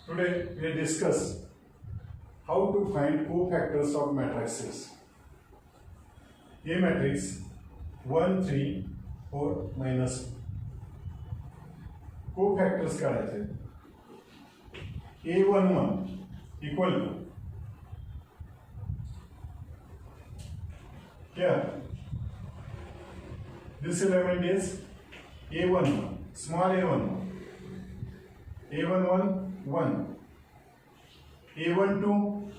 Today we discuss how to find cofactors of matrices. A matrix 1, 3, 4, minus 1. Cofactors काढायचे. A11 equal to here this element is A11, small a11, A11 1, A12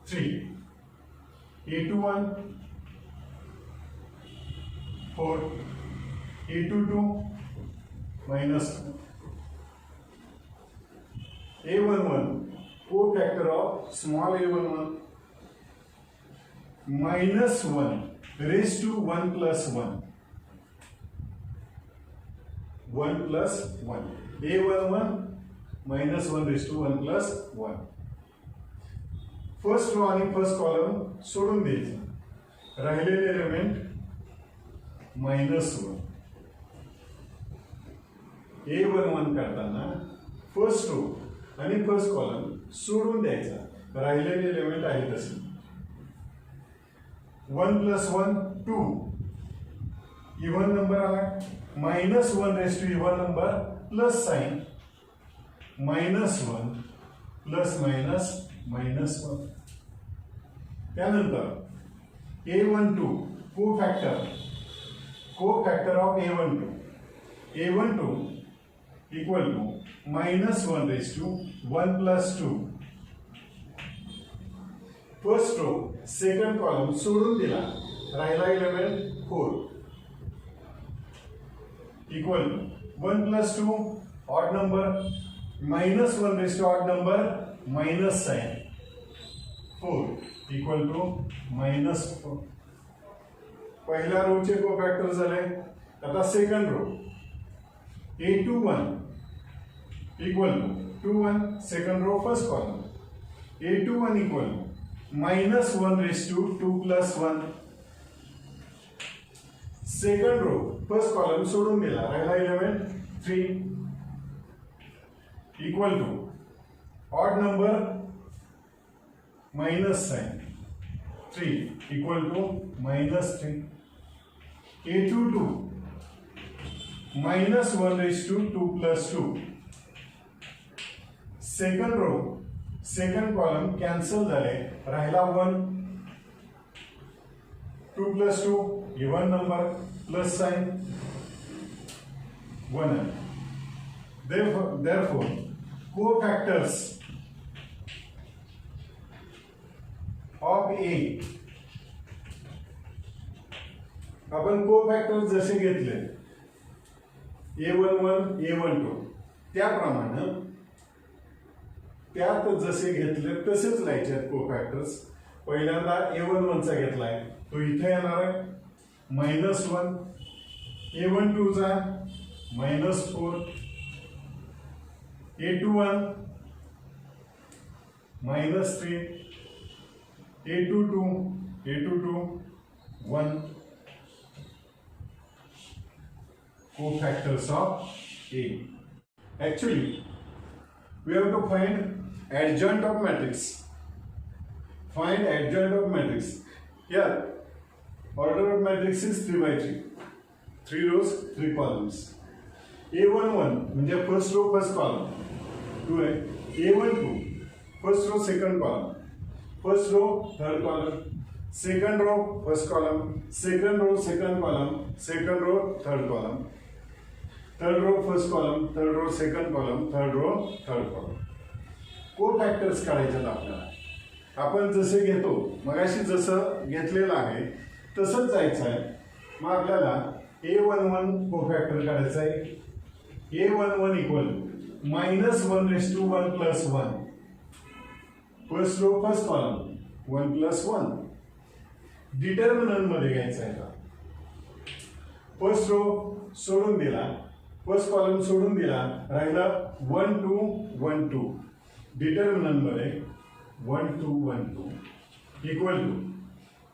3, A21 4, A22 minus 1. A11 cofactor of small a11 minus 1 raised to 1 plus 1. 1 plus 1. A11 minus 1 raised to 1 plus 1. First row आणि first column सोडून द्यायचं. राहिलेले element minus 1. A11 करताना first row आणि first column सोडून द्यायचा. राहिलेले element आहे तसे. 1 plus 1 2. इवन नंबर आला. Minus 1 raised to even number plus sign minus 1 plus minus minus 1. त्यानंतर A12 cofactor of A12 equal to minus 1 raised to 1 plus 2. First row second column सोडून दिला. राहिला element 4 equal to 1 plus 2 odd number minus 1 raised to odd number minus sign 4 equal to minus 4. पहिल्या row चे cofactor झाले. आता second row A21 equal to 21 second row first column. A21 equal to minus 1 raised to 2 plus 1. Second row first column सोडून दिला. राहिला element 3 equal to odd number minus sign 3 equal to minus 3. A22 minus 1 raised to 2 plus 2. Second row second column cancel झाले. राहिला 1 2 plus 2 even number plus sign 1. Therefore cofactors of A आपण कोफॅक्टर्स जसे घेतले A11 A12 त्याप्रमाणे त्यात जसे घेतले तसेच लिहायचे कोफॅक्टर्स. पहिल्यांदा A11 चा घेतलाय तो इथे येणार आहे -1. A12 चा -4. A21 -3. A22 1. Cofactors of A. Actually, we have to find adjoint of matrix. Find adjoint of matrix. Here, order of matrix is 3 by 3. 3 rows, 3 columns. A11 म्हणजे first row, first column. 2 है. A12 first row, second column. First row, third column. Second row, first column. Second row, second column. Second row, third column. Third row, first column. Third row, second column. Third row, third column. Cofactors काढायचे आपल्याला. आपण जसे घेतो मगाशी जसं घेतलेलं आहे तसंच जायचं आहे. मग आपल्याला A11 कोफॅक्टर काढायचा आहे. A11 equal -1 raised to 1 plus 1. First row first column 1 plus 1. Determinant मध्ये घ्यायचं आहे. फर्स्ट रो सोडून दिला. फर्स्ट कॉलम सोडून दिला. राहिला 1 2 1 2. डिटर्मिनंट मध्ये 1 2 1 2 equal to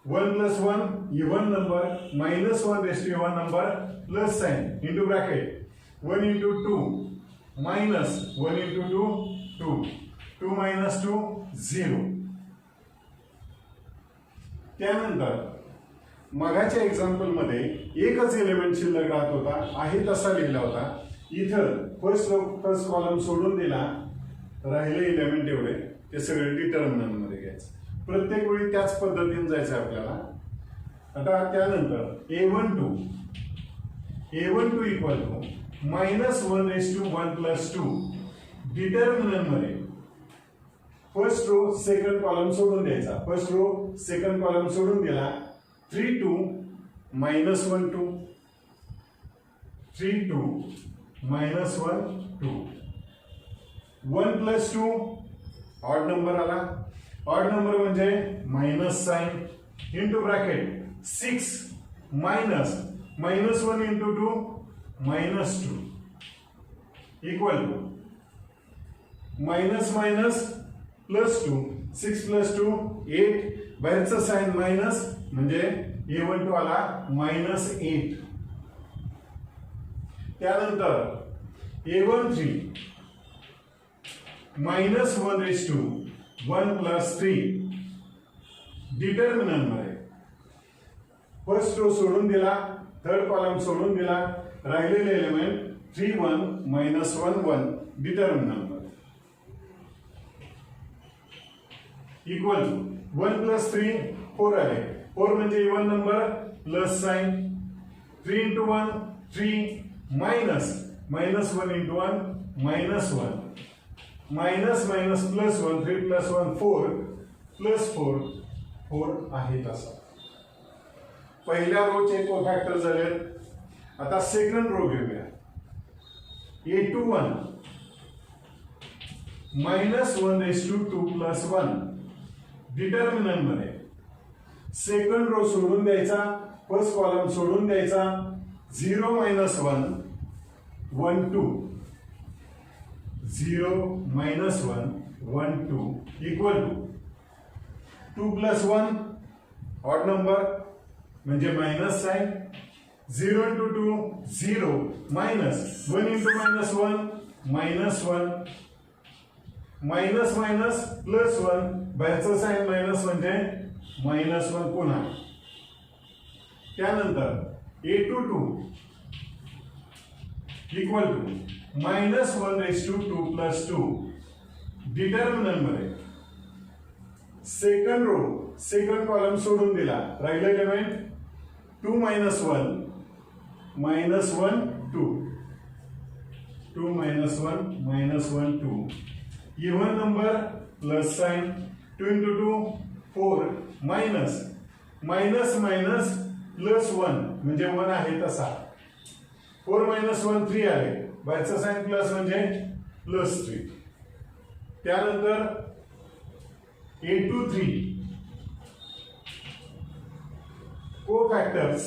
1 plus 1 even number minus 1 raised to even number plus sign into bracket 1 into 2 minus 1 into 2 2, 2 minus 2 0. त्यानंतर मगाच्या एक्झाम्पल मध्ये एकच एलिमेंट शिल्लक राहत होता, आहे तसा लिहिला होता. इथं फर्स्ट कॉलम सोडून दिला, राहिले एलिमेंट एवढे ते सगळे डिटर्मिनंट मध्ये घ्यायचं. प्रत्येक वेळी त्याच पद्धतीने जायचं आपल्याला. आता त्यानंतर a12 equal to -1 raised to 1 plus 2 determinant मध्ये फर्स्ट रो सेकंड कॉलम सोडून द्यायचा. फर्स्ट रो सेकंड कॉलम सोडून दिला. 3 2 -1 2 3 2 -1 2 1 plus 2 ऑड नंबर आला. ऑड नंबर म्हणजे minus sign into bracket 6 minus -1 into 2 -2 equal to minus minus plus 2 6 plus 2 8 बाहेरचं sign minus म्हणजे a12 आला -8. त्यानंतर a13 -1 raised to 1 plus 3 determinant मध्ये फर्स्ट रो सोडून दिला, थर्ड कॉलम सोडून दिला, राहिलेले एलिमेंट 3 1 -1 1 डिटर्मिनंट मध्ये इक्वल टू 1 plus 3 4 आले. 4 म्हणजे even number plus sign 3 into 1 3 minus -1 into 1 -1 minus minus plus 1 3 plus 1 4 plus 4 4 आहे तसा. पहिल्या रोचे कोफॅक्टर झाले. आता सेकंड रो घेऊया. a21 -1 raised to 2 plus 1 determinant मध्ये सेकंड रो सोडून द्यायचा, फर्स्ट कॉलम सोडून द्यायचा. 0 -1 1 2 0 -1 1 2 equal to 2 plus 1 odd number म्हणजे minus sign 0 into 2 0 minus 1 into -1 -1 minus minus plus 1 बाहेरचं साइन मायनस म्हणजे -1 पुन्हा. त्यानंतर a22 equal to -1 raised to 2 plus 2 determinant मध्ये सेकंड रो सेकंड कॉलम सोडून दिला, राहिलं element 2 -1 -1 2 2 -1 -1 2 even number plus sign 2 into 2 4 minus minus minus plus 1 म्हणजे 1 आहे तसा. 4 -1 3 आले, बाहेरचा साइन प्लस म्हणजे प्लस 3. त्यानंतर a23 cofactors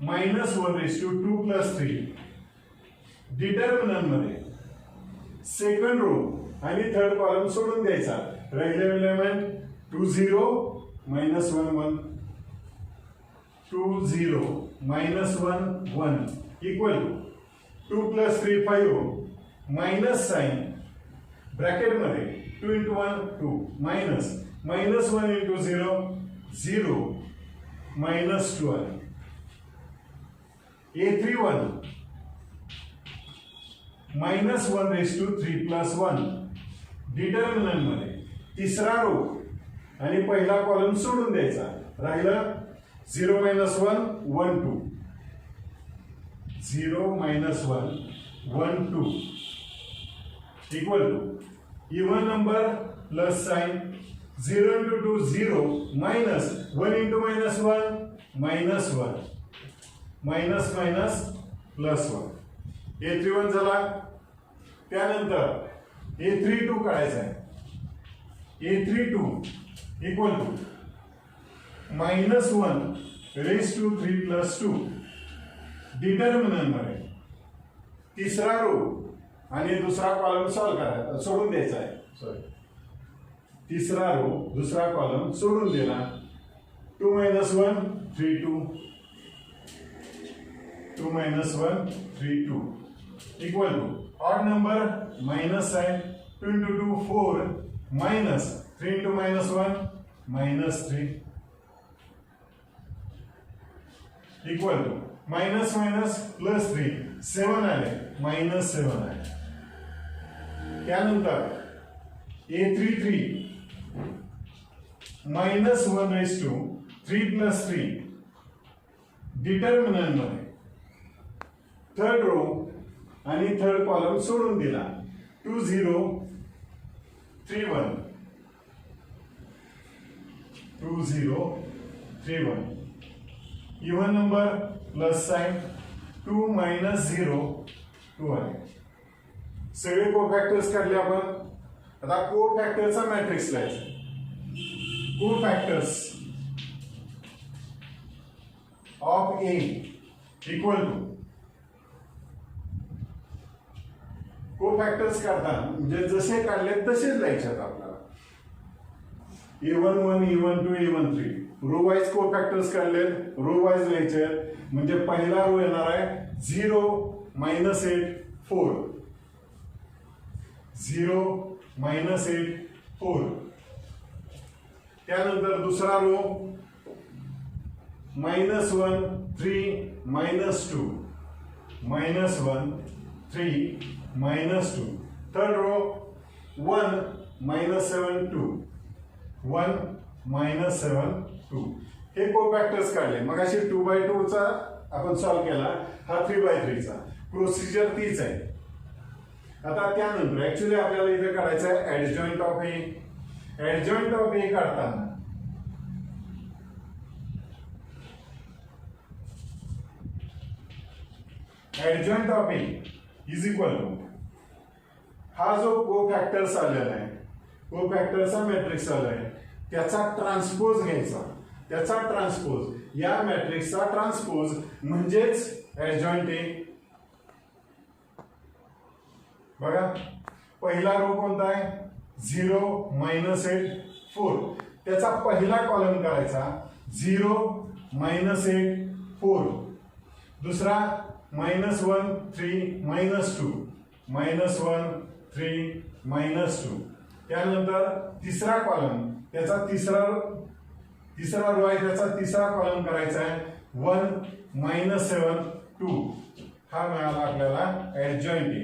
-1 raised to 2 plus 3 determinant मध्ये सेकंड रो आणि थर्ड कॉलम सोडून द्यायचा, राहिले element 2 0 -1 1 2 0 -1 1 equal to 2 plus 3 5 minus sign bracket मध्ये 2 into 1 2 मायनस -1 into 0 0 -2 आले. a31 -1 raised to 3 plus 1 determinant मध्ये तिसरा रो आणि पहिला कॉलम सोडून द्यायचा, राहिलं 0 -1 1 2 0 -1 1 2 equal to even number plus sign 0 into 2 0 minus 1 into -1 -1 minus minus plus 1 a31 झाला. त्यानंतर a32 काढायचा आहे. a32 equal to -1 raised to 3 plus 2 determinant मध्ये तिसरा रो आणि दुसरा कॉलम सॉल्व करायचा, सोडून द्यायचा आहे. सॉरी, तिसरा रो दुसरा कॉलम सोडून दिला. 2 -1 3 2 2 -1 3 2 equal to odd number minus sign 2 into 2 4 minus 3 into minus 1 minus 3 equal to minus minus plus 3 7 आले माइनस 7 आले. त्यानंतर a33 minus 1 raised to 3 plus 3 determinant मध्ये थर्ड रो आणि थर्ड कॉलम सोडून दिला 2 0 3 1 2 0 3 1 even number plus sign 2 minus 0 2 आहे. सगळे कोफॅक्टर्स काढले आपण. आता कोफॅक्टरचा मॅट्रिक्स लिहायचा. कोफॅक्टर्स ऑफ ए इक्वल टू कोफॅक्टर्स काढताना म्हणजे जसे काढले तसेच लिहायचे आपल्याला. A1 1 A1 2 A1 3 row wise कोफॅक्टर्स काढले रो वाइज लिहायचे. म्हणजे पहिला रो येणार आहे 0 minus 8 4 0 minus 8 4. त्यानंतर दुसरा row minus 1 3 minus 2 minus 1 3 minus 2. Third row 1 minus 7 2 1 minus 7 2. हे कोफॅक्टर्स काढले. मग अशी 2/2 चा आपण सॉल्व केला. हा 3/3 चा. प्रोसिजर तीच आहे. आता त्यानंतर ऍक्च्युली आपल्याला इथे काढायचं आहे adjoint of A. Adjoint of A काढताना adjoint of A is equal to हा जो कोफॅक्टर्स आलेला आहे कोफॅक्टरचा मॅट्रिक्स आला आहे त्याचा ट्रान्सपोज घ्यायचा. त्याचा ट्रान्सपोज या मॅट्रिक्सचा ट्रान्सपोज म्हणजेच ऍडजॉइंट ए. बघा पहिला रो कोणता आहे 0 minus 8 4. त्याचा पहिला कॉलम करायचा 0 minus 8 4. दुसरा minus 1 3 minus 2 minus 1 3 minus 2. त्यानंतर तिसरा कॉलम त्याचा तिसरा रो आहे त्याचा तिसरा कॉलम करायचा आहे 1 minus 7 2. हा मिळाला आपल्याला ऍडजॉइंट ए.